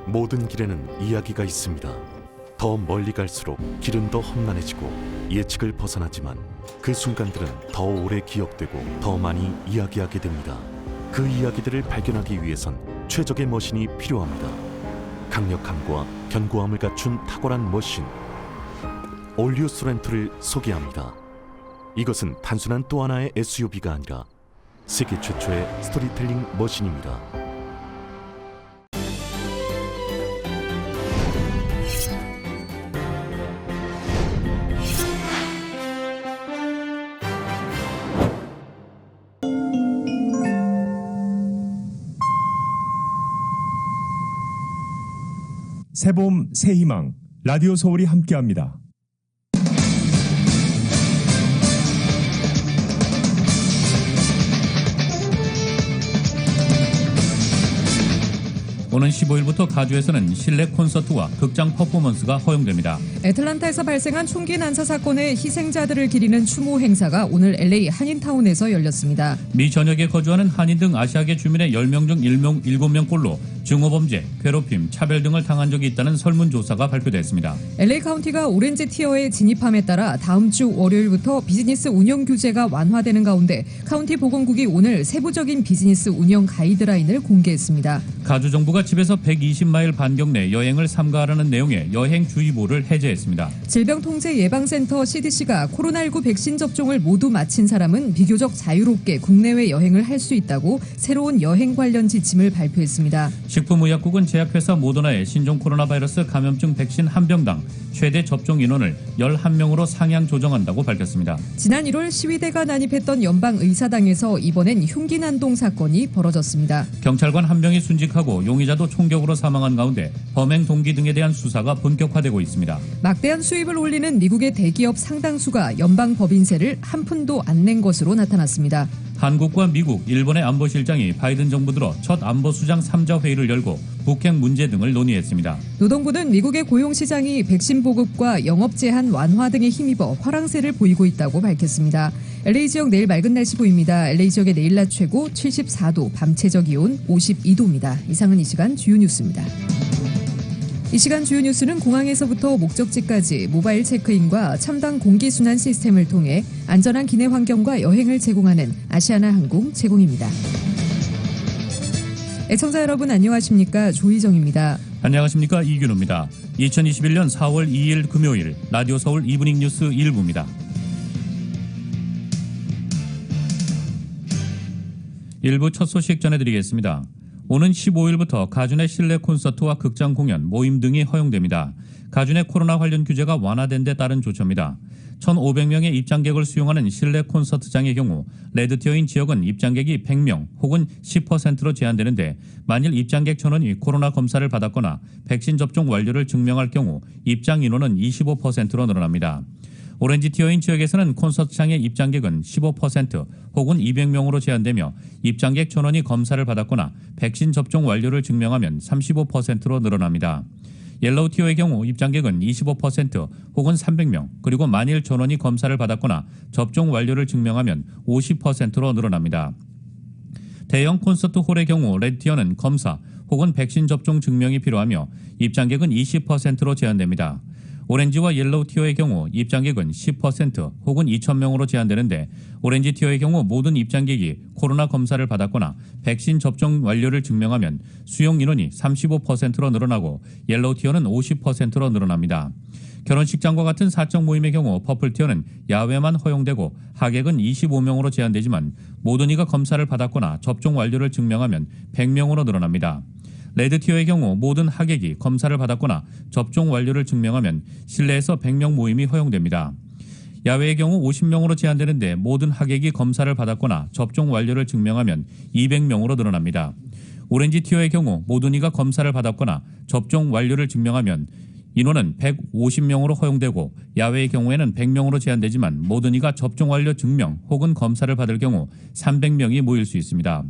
모든 길에는 이야기가 있습니다. 더 멀리 갈수록 길은 더 험난해지고 예측을 벗어나지만 그 순간들은 더 오래 기억되고 더 많이 이야기하게 됩니다. 그 이야기들을 발견하기 위해선 최적의 머신이 필요합니다. 강력함과 견고함을 갖춘 탁월한 머신, 올류 소렌토를 소개합니다. 이것은 단순한 또 하나의 SUV가 아니라 세계 최초의 스토리텔링 머신입니다. 새봄 새희망 라디오 서울이 함께합니다. 오는 15일부터 가주에서는 실내 콘서트와 극장 퍼포먼스가 허용됩니다. 애틀란타에서 발생한 총기 난사 사건의 희생자들을 기리는 추모 행사가 오늘 LA 한인타운에서 열렸습니다. 미 전역에 거주하는 한인 등 아시아계 주민의 10명 중 7명꼴로 증오범죄, 괴롭힘, 차별 등을 당한 적이 있다는 설문조사가 발표됐습니다. LA 카운티가 오렌지 티어에 진입함에 따라 다음 주 월요일부터 비즈니스 운영 규제가 완화되는 가운데 카운티 보건국이 오늘 세부적인 비즈니스 운영 가이드라인을 공개했습니다. 가주 정부가 집에서 120마일 반경 내 여행을 삼가하라는 내용의 여행주의보를 해제했습니다. 질병통제예방센터 CDC가 코로나19 백신 접종을 모두 마친 사람은 비교적 자유롭게 국내외 여행을 할 수 있다고 새로운 여행 관련 지침을 발표했습니다. 식품의약국은 제약회사 모더나의 신종 코로나 바이러스 감염증 백신 한 병당 최대 접종 인원을 11명으로 상향 조정한다고 밝혔습니다. 지난 1월 시위대가 난입했던 연방의사당에서 이번엔 흉기 난동 사건이 벌어졌습니다. 경찰관 한 명이 순직하고 용의자도 총격으로 사망한 가운데 범행 동기 등에 대한 수사가 본격화되고 있습니다. 막대한 수입을 올리는 미국의 대기업 상당수가 연방 법인세를 한 푼도 안 낸 것으로 나타났습니다. 한국과 미국, 일본의 안보실장이 바이든 정부 들어 첫 안보수장 3자 회의를 열고 북핵 문제 등을 논의했습니다. 노동부는 미국의 고용시장이 백신 보급과 영업 제한 완화 등에 힘입어 화랑세를 보이고 있다고 밝혔습니다. LA 지역 내일 맑은 날씨 보입니다. LA 지역의 내일 낮 최고 74도, 밤 최저 기온 52도입니다. 이상은 이 시간 주요 뉴스입니다. 이 시간 주요 뉴스는 공항에서부터 목적지까지 모바일 체크인과 첨단 공기순환 시스템을 통해 안전한 기내 환경과 여행을 제공하는 아시아나항공 제공입니다. 애청자 여러분 안녕하십니까? 조희정입니다. 안녕하십니까? 이균호입니다. 2021년 4월 2일 금요일 라디오 서울 이브닝 뉴스 1부입니다. 일부 첫 소식 전해드리겠습니다. 오는 15일부터 가주 내 실내 콘서트와 극장 공연, 모임 등이 허용됩니다. 가주 내 코로나 관련 규제가 완화된 데 따른 조처입니다. 1,500명의 입장객을 수용하는 실내 콘서트장의 경우 레드티어인 지역은 입장객이 100명 혹은 10%로 제한되는데 만일 입장객 1,000원이 코로나 검사를 받았거나 백신 접종 완료를 증명할 경우 입장 인원은 25%로 늘어납니다. 오렌지 티어인 지역에서는 콘서트장의 입장객은 15% 혹은 200명으로 제한되며 입장객 1,000원이 검사를 받았거나 백신 접종 완료를 증명하면 35%로 늘어납니다. 옐로우 티어의 경우 입장객은 25% 혹은 300명 그리고 만일 1,000원이 검사를 받았거나 접종 완료를 증명하면 50%로 늘어납니다. 대형 콘서트 홀의 경우 레드티어는 검사 혹은 백신 접종 증명이 필요하며 입장객은 20%로 제한됩니다. 오렌지와 옐로우 티어의 경우 입장객은 10% 혹은 2,000명으로 제한되는데 오렌지 티어의 경우 모든 입장객이 코로나 검사를 받았거나 백신 접종 완료를 증명하면 수용 인원이 35%로 늘어나고 옐로우 티어는 50%로 늘어납니다. 결혼식장과 같은 사적 모임의 경우 퍼플 티어는 야외만 허용되고 하객은 25명으로 제한되지만 모든 이가 검사를 받았거나 접종 완료를 증명하면 100명으로 늘어납니다. 레드티어의 경우 모든 하객이 검사를 받았거나 접종 완료를 증명하면 실내에서 100명 모임이 허용됩니다. 야외의 경우 50명으로 제한되는데 모든 하객이 검사를 받았거나 접종 완료를 증명하면 200명으로 늘어납니다. 오렌지 티어의 경우 모든 이가 검사를 받았거나 접종 완료를 증명하면 인원은 150명으로 허용되고 야외의 경우에는 100명으로 제한되지만 모든 이가 접종 완료 증명 혹은 검사를 받을 경우 300명이 모일 수 있습니다.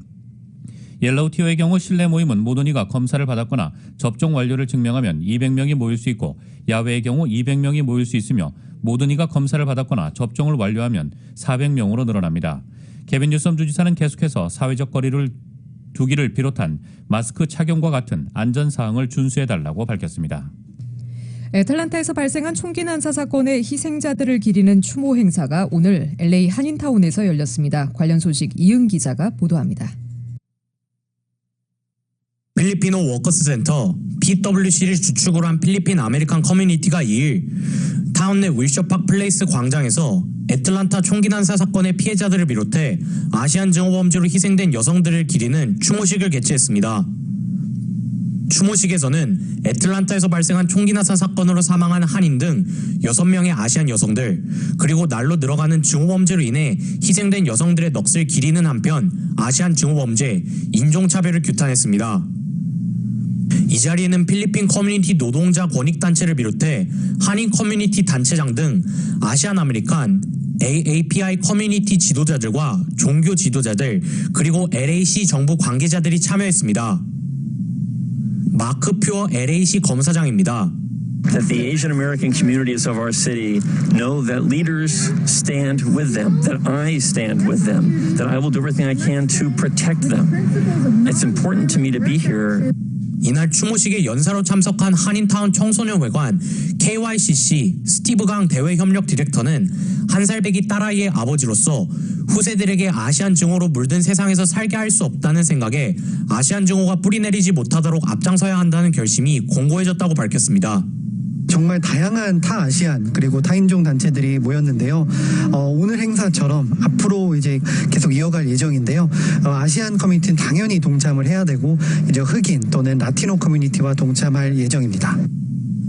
옐로우 티어의 경우 실내 모임은 모든 이가 검사를 받았거나 접종 완료를 증명하면 200명이 모일 수 있고 야외의 경우 200명이 모일 수 있으며 모든 이가 검사를 받았거나 접종을 완료하면 400명으로 늘어납니다. 개빈 뉴섬 주지사는 계속해서 사회적 거리를 두기를 비롯한 마스크 착용과 같은 안전사항을 준수해달라고 밝혔습니다. 애틀란타에서 발생한 총기 난사 사건의 희생자들을 기리는 추모 행사가 오늘 LA 한인타운에서 열렸습니다. 관련 소식 이은 기자가 보도합니다. 필리피노 워커스 센터 PWC를 주축으로 한 필리핀 아메리칸 커뮤니티가 2일 타운 내 윌셔팍 플레이스 광장에서 애틀란타 총기 난사 사건의 피해자들을 비롯해 아시안 증오범죄로 희생된 여성들을 기리는 추모식을 개최했습니다. 추모식에서는 애틀란타에서 발생한 총기 난사 사건으로 사망한 한인 등 6명의 아시안 여성들, 그리고 날로 늘어가는 증오범죄로 인해 희생된 여성들의 넋을 기리는 한편 아시안 증오범죄, 인종차별을 규탄했습니다. 이 자리에는 필리핀 커뮤니티 노동자 권익단체를 비롯해 한인 커뮤니티 단체장 등 아시안 아메리칸, AAPI 커뮤니티 지도자들과 종교 지도자들, 그리고 LAC 정부 관계자들이 참여했습니다. 마크 퓨어 LAC 검사장입니다. That the Asian American communities of our city know that leaders stand with them, that I stand with them, that I will do everything I can to protect them. It's important to me to be here. 이날 추모식에 연사로 참석한 한인타운 청소년회관 KYCC 스티브 강 대외협력 디렉터는 한 살 배기 딸아이의 아버지로서 후세들에게 아시안 증오로 물든 세상에서 살게 할 수 없다는 생각에 아시안 증오가 뿌리내리지 못하도록 앞장서야 한다는 결심이 공고해졌다고 밝혔습니다. 정말 다양한 타아시안 그리고 타인종 단체들이 모였는데요. 오늘 행사처럼 앞으로 이제 계속 이어갈 예정인데요. 아시안 커뮤니티는 당연히 동참을 해야 되고 이제 흑인 또는 라티노 커뮤니티와 동참할 예정입니다.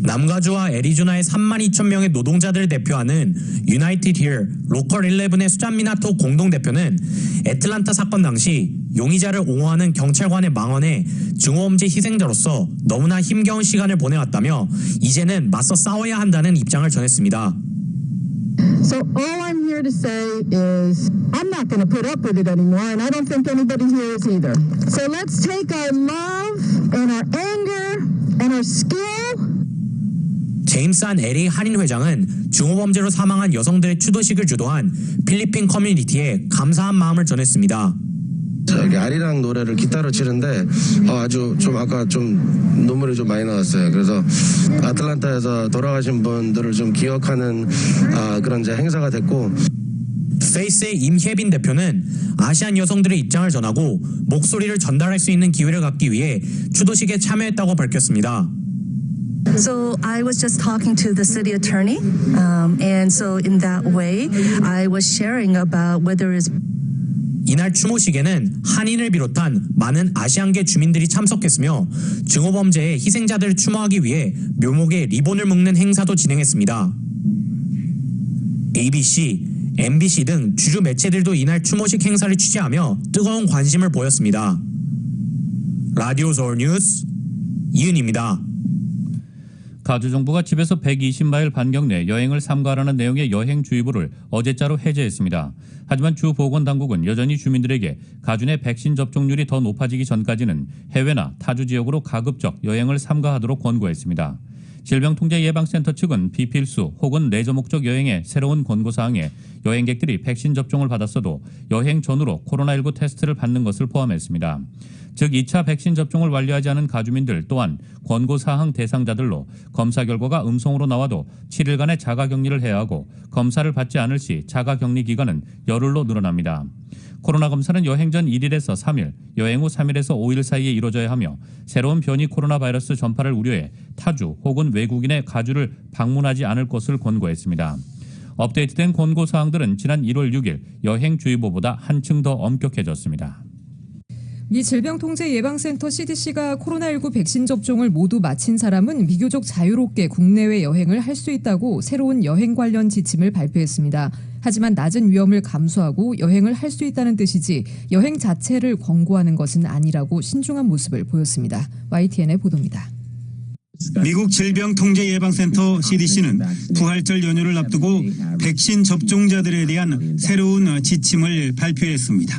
남가주와 애리조나의 32,000명의 노동자들을 대표하는 United Here 로컬 11의 수잔 미나토 공동대표는 애틀란타 사건 당시 용의자를 옹호하는 경찰관의 망언에 증오범죄 희생자로서 너무나 힘겨운 시간을 보내왔다며 이제는 맞서 싸워야 한다는 입장을 전했습니다. So all I'm here to say is I'm not going to put up with it anymore, and I don't think anybody here is either. So let's take our love and our anger and our skill. 제임스 한 LA 한인 회장은 증오범죄로 사망한 여성들의 추도식을 주도한 필리핀 커뮤니티에 감사한 마음을 전했습니다. 저기 아리랑 노래를 기타로 치는데 아주 좀 아까 좀 눈물이 좀 많이 나왔어요. 그래서 아틀란타에서 돌아가신 분들을 좀 기억하는 그런 이제 행사가 됐고. 페이스의 임혜빈 대표는 아시안 여성들의 입장을 전하고 목소리를 전달할 수 있는 기회를 갖기 위해 추도식에 참여했다고 밝혔습니다. So I was just talking to the city attorney, and so in that way, I was sharing about whether it's. 이날 추모식에는 한인을 비롯한 많은 아시안계 주민들이 참석했으며 증오범죄의 희생자들을 추모하기 위해 묘목에 리본을 묶는 행사도 진행했습니다. ABC, MBC 등 주류 매체들도 이날 추모식 행사를 취재하며 뜨거운 관심을 보였습니다. 라디오 서울 뉴스 이은입니다. 가주정부가 집에서 120마일 반경 내 여행을 삼가라는 내용의 여행주의보를 어제자로 해제했습니다. 하지만 주 보건당국은 여전히 주민들에게 가주 내 백신 접종률이 더 높아지기 전까지는 해외나 타주 지역으로 가급적 여행을 삼가하도록 권고했습니다. 질병통제예방센터 측은 비필수 혹은 레저 목적 여행의 새로운 권고사항에 여행객들이 백신 접종을 받았어도 여행 전후로 코로나19 테스트를 받는 것을 포함했습니다. 즉 2차 백신 접종을 완료하지 않은 가주민들 또한 권고사항 대상자들로 검사 결과가 음성으로 나와도 7일간의 자가격리를 해야 하고 검사를 받지 않을 시 자가격리 기간은 열흘로 늘어납니다. 코로나 검사는 여행 전 1일에서 3일, 여행 후 3일에서 5일 사이에 이루어져야 하며 새로운 변이 코로나 바이러스 전파를 우려해 타주 혹은 외국인의 가주를 방문하지 않을 것을 권고했습니다. 업데이트된 권고사항들은 지난 1월 6일 여행주의보보다 한층 더 엄격해졌습니다. 미 질병통제예방센터 CDC가 코로나19 백신 접종을 모두 마친 사람은 비교적 자유롭게 국내외 여행을 할 수 있다고 새로운 여행 관련 지침을 발표했습니다. 하지만 낮은 위험을 감수하고 여행을 할 수 있다는 뜻이지 여행 자체를 권고하는 것은 아니라고 신중한 모습을 보였습니다. YTN의 보도입니다. 미국 질병통제예방센터 CDC는 부활절 연휴를 앞두고 백신 접종자들에 대한 새로운 지침을 발표했습니다.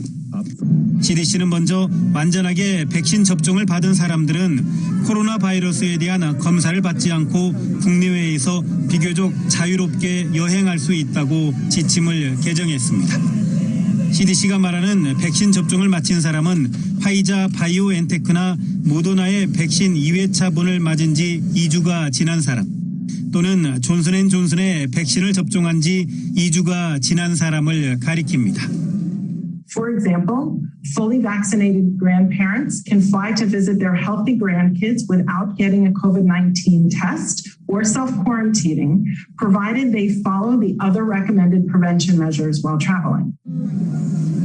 CDC는 먼저 완전하게 백신 접종을 받은 사람들은 코로나 바이러스에 대한 검사를 받지 않고 국내외에서 비교적 자유롭게 여행할 수 있다고 지침을 개정했습니다. CDC가 말하는 백신 접종을 마친 사람은 화이자 바이오엔테크나 모더나의 백신 2회차분을 맞은 지 2주가 지난 사람 또는 존슨앤존슨의 백신을 접종한 지 2주가 지난 사람을 가리킵니다. For example, fully vaccinated grandparents can fly to visit their healthy grandkids without getting a COVID-19 test or self-quarantining, provided they follow the other recommended prevention measures while traveling.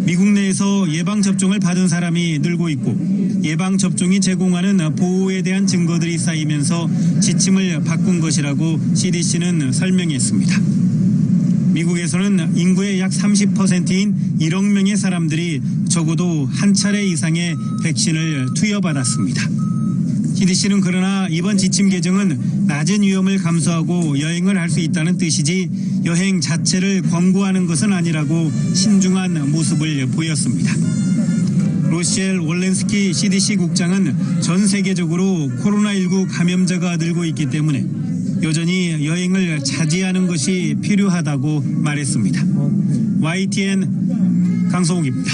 미국 내에서 예방접종을 받은 사람이 늘고 있고 예방접종이 제공하는 보호에 대한 증거들이 쌓이면서 지침을 바꾼 것이라고 CDC는 설명했습니다. 미국에서는 인구의 약 30%인 1억 명의 사람들이 적어도 한 차례 이상의 백신을 투여받았습니다. CDC는 그러나 이번 지침 개정은 낮은 위험을 감수하고 여행을 할 수 있다는 뜻이지 여행 자체를 권고하는 것은 아니라고 신중한 모습을 보였습니다. 로시엘 월렌스키 CDC 국장은 전 세계적으로 코로나19 감염자가 늘고 있기 때문에 여전히 여행을 자제하는 것이 필요하다고 말했습니다. YTN 강성욱입니다.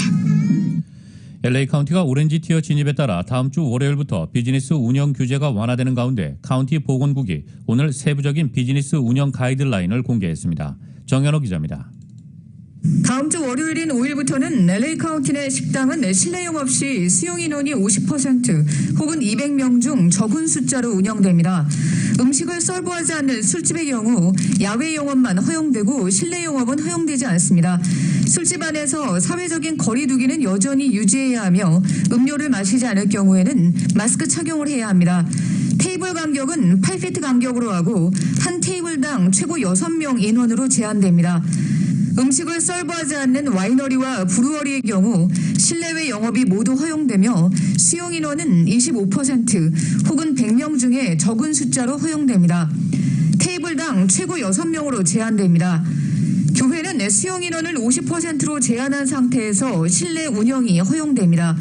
LA 카운티가 오렌지 티어 진입에 따라 다음 주 월요일부터 비즈니스 운영 규제가 완화되는 가운데 카운티 보건국이 오늘 세부적인 비즈니스 운영 가이드라인을 공개했습니다. 정현호 기자입니다. 다음 주 월요일인 5일부터는 LA 카운티 내 식당은 실내 영업 시 수용 인원이 50% 혹은 200명 중 적은 숫자로 운영됩니다. 음식을 서브하지 않는 술집의 경우 야외 영업만 허용되고 실내 영업은 허용되지 않습니다. 술집 안에서 사회적인 거리 두기는 여전히 유지해야 하며 음료를 마시지 않을 경우에는 마스크 착용을 해야 합니다. 테이블 간격은 8피트 간격으로 하고 한 테이블당 최고 6명 인원으로 제한됩니다. 음식을 서브하지 않는 와이너리와 브루어리의 경우 실내외 영업이 모두 허용되며 수용 인원은 25% 혹은 100명 중에 적은 숫자로 허용됩니다. 테이블당 최고 6명으로 제한됩니다. 교회는 수용 인원을 50%로 제한한 상태에서 실내 운영이 허용됩니다.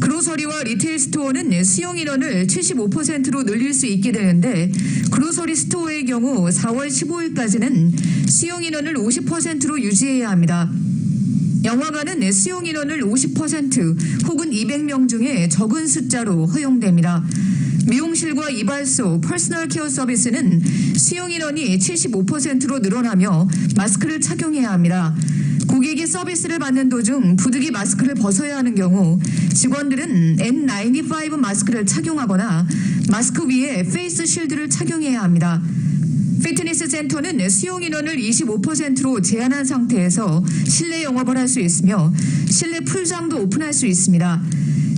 그로서리와 리테일 스토어는 수용 인원을 75%로 늘릴 수 있게 되는데 그로서리 스토어의 경우 4월 15일까지는 수용 인원을 50%로 유지해야 합니다. 영화관은 수용 인원을 50% 혹은 200명 중에 적은 숫자로 허용됩니다. 미용실과 이발소, 퍼스널 케어 서비스는 수용 인원이 75%로 늘어나며 마스크를 착용해야 합니다. 고객이 서비스를 받는 도중 부득이 마스크를 벗어야 하는 경우 직원들은 N95 마스크를 착용하거나 마스크 위에 페이스 쉴드를 착용해야 합니다. 피트니스 센터는 수용 인원을 25%로 제한한 상태에서 실내 영업을 할 수 있으며 실내 풀장도 오픈할 수 있습니다.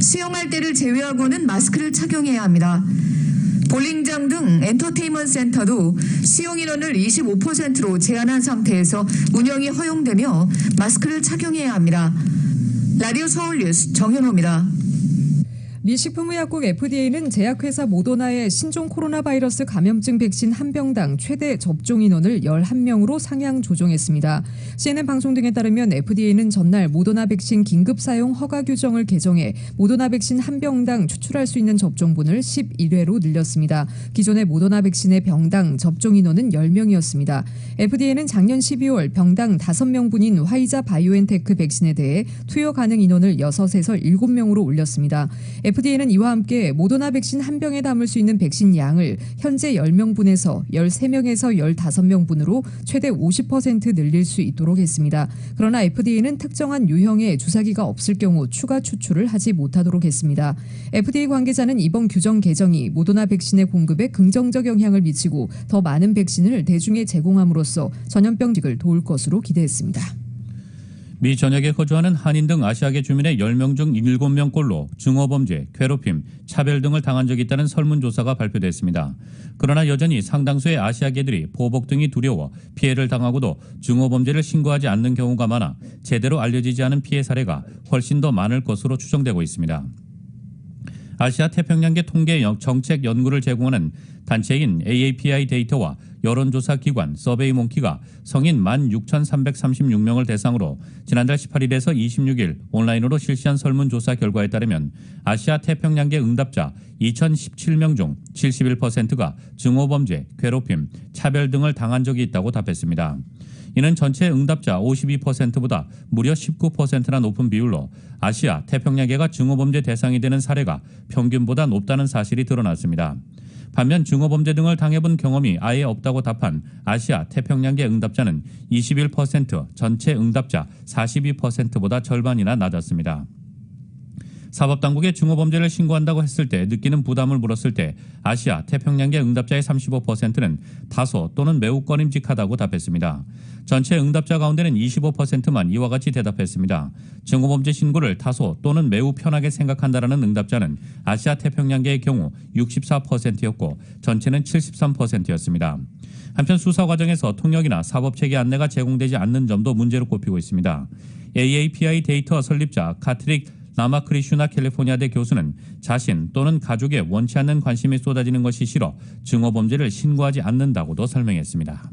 수영할 때를 제외하고는 마스크를 착용해야 합니다. 볼링장 등 엔터테인먼트 센터도 수용 인원을 25%로 제한한 상태에서 운영이 허용되며 마스크를 착용해야 합니다. 라디오 서울 뉴스 정현호입니다. 미 식품의약국 FDA는 제약회사 모더나의 신종 코로나 바이러스 감염증 백신 한 병당 최대 접종 인원을 11명으로 상향 조정했습니다. CNN 방송 등에 따르면 FDA는 전날 모더나 백신 긴급 사용 허가 규정을 개정해 모더나 백신 한 병당 추출할 수 있는 접종분을 11회로 늘렸습니다. 기존의 모더나 백신의 병당 접종 인원은 10명이었습니다. FDA는 작년 12월 병당 5명분인 화이자 바이오엔테크 백신에 대해 투여 가능 인원을 6에서 7명으로 올렸습니다. FDA는 이와 함께 모더나 백신 한 병에 담을 수 있는 백신 양을 현재 10명분에서 13명에서 15명분으로 최대 50% 늘릴 수 있도록 했습니다. 그러나 FDA는 특정한 유형의 주사기가 없을 경우 추가 추출을 하지 못하도록 했습니다. FDA 관계자는 이번 규정 개정이 모더나 백신의 공급에 긍정적 영향을 미치고 더 많은 백신을 대중에 제공함으로써 전염병직을 도울 것으로 기대했습니다. 미 전역에 거주하는 한인 등 아시아계 주민의 10명 중 7명꼴로 증오범죄, 괴롭힘, 차별 등을 당한 적이 있다는 설문조사가 발표됐습니다. 그러나 여전히 상당수의 아시아계들이 보복 등이 두려워 피해를 당하고도 증오범죄를 신고하지 않는 경우가 많아 제대로 알려지지 않은 피해 사례가 훨씬 더 많을 것으로 추정되고 있습니다. 아시아 태평양계 통계 정책 연구를 제공하는 단체인 AAPI 데이터와 여론조사 기관 서베이몽키가 성인 16,336명을 대상으로 지난달 18일에서 26일 온라인으로 실시한 설문조사 결과에 따르면 아시아 태평양계 응답자 2,017명 중 71%가 증오범죄, 괴롭힘, 차별 등을 당한 적이 있다고 답했습니다. 이는 전체 응답자 52%보다 무려 19%나 높은 비율로 아시아 태평양계가 증오범죄 대상이 되는 사례가 평균보다 높다는 사실이 드러났습니다. 반면 증오범죄 등을 당해본 경험이 아예 없다고 답한 아시아 태평양계 응답자는 21%, 전체 응답자 42%보다 절반이나 낮았습니다. 사법당국에 증오범죄를 신고한다고 했을 때 느끼는 부담을 물었을 때 아시아 태평양계 응답자의 35%는 다소 또는 매우 꺼림직하다고 답했습니다. 전체 응답자 가운데는 25%만 이와 같이 대답했습니다. 증오범죄 신고를 다소 또는 매우 편하게 생각한다라는 응답자는 아시아 태평양계의 경우 64%였고 전체는 73%였습니다. 한편 수사 과정에서 통역이나 사법체계 안내가 제공되지 않는 점도 문제로 꼽히고 있습니다. AAPI 데이터 설립자 카트릭 라마크리슈나 캘리포니아대 교수는 자신 또는 가족의 원치 않는 관심이 쏟아지는 것이 싫어 증오범죄를 신고하지 않는다고도 설명했습니다.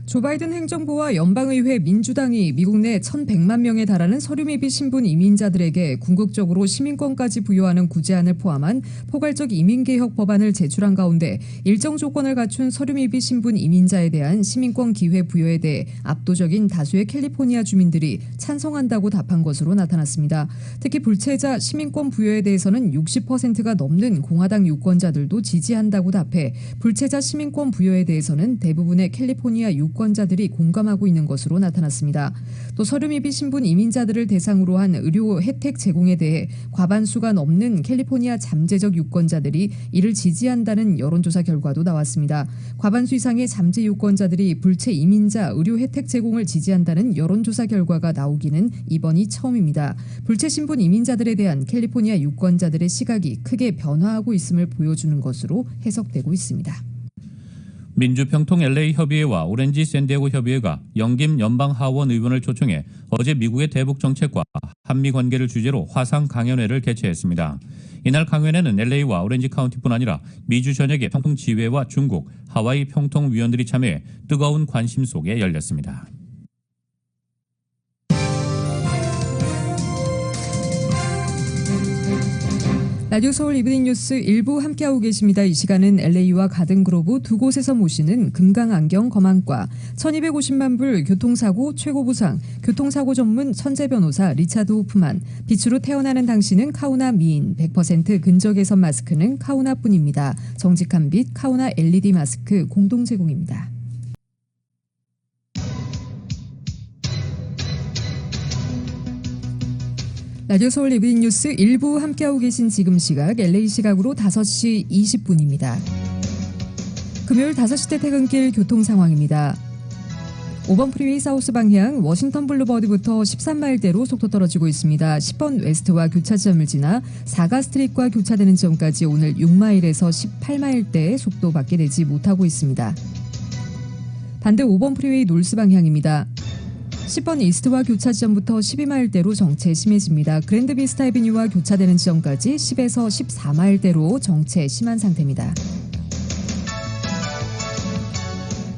조 바이든 행정부와 연방의회 민주당이 미국 내 1,100만 명에 달하는 서류미비 신분 이민자들에게 궁극적으로 시민권까지 부여하는 구제안을 포함한 포괄적 이민개혁 법안을 제출한 가운데 일정 조건을 갖춘 서류미비 신분 이민자에 대한 시민권 기회 부여에 대해 압도적인 다수의 캘리포니아 주민들이 찬성한다고 답한 것으로 나타났습니다. 특히 불체자 시민권 부여에 대해서는 60%가 넘는 공화당 유권자들도 지지한다고 답해 불체자 시민권 부여에 대해서는 대부분의 캘리포니아 유권자들이 공감하고 있는 것으로 나타났습니다. 또 서류미비 신분 이민자들을 대상으로 한 의료 혜택 제공에 대해 과반수가 넘는 캘리포니아 잠재적 유권자들이 이를 지지한다는 여론조사 결과도 나왔습니다. 과반수 이상의 잠재 유권자들이 불체 이민자 의료 혜택 제공을 지지한다는 여론조사 결과가 나오기는 이번이 처음입니다. 불체 신분 이민자들에 대한 캘리포니아 유권자들의 시각이 크게 변화하고 있음을 보여주는 것으로 해석되고 있습니다. 민주평통 LA 협의회와 오렌지 샌디에고 협의회가 영김 연방하원 의원을 초청해 어제 미국의 대북 정책과 한미 관계를 주제로 화상 강연회를 개최했습니다. 이날 강연회는 LA와 오렌지 카운티뿐 아니라 미주 전역의 평통 지회와 중국, 하와이 평통 위원들이 참여해 뜨거운 관심 속에 열렸습니다. 라디오 서울 이브닝 뉴스 일부 함께하고 계십니다. 이 시간은 LA와 가든그로브 두 곳에서 모시는 금강안경 검안과 1250만 불 교통사고 최고보상, 교통사고 전문 천재 변호사 리차드 호프만, 빛으로 태어나는 당신은 카우나 미인, 100% 근적외선 마스크는 카우나뿐입니다. 정직한 빛 카우나 LED 마스크 공동 제공입니다. 라디오 서울 이브닝 뉴스 일부 함께하고 계신 지금 시각 LA 시각으로 5시 20분입니다. 금요일 5시대 퇴근길 교통 상황입니다. 5번 프리웨이 사우스 방향 워싱턴 블루버드부터 13마일대로 속도 떨어지고 있습니다. 10번 웨스트와 교차점을 지나 4가 스트릿과 교차되는 점까지 오늘 6마일에서 18마일대 속도 밖에 내지 못하고 있습니다. 반대 5번 프리웨이 놀스 방향입니다. 10번 이스트와 교차 지점부터 12마일대로 정체 심해집니다. 그랜드 비스타 애비뉴와 교차되는 지점까지 10에서 14마일대로 정체 심한 상태입니다.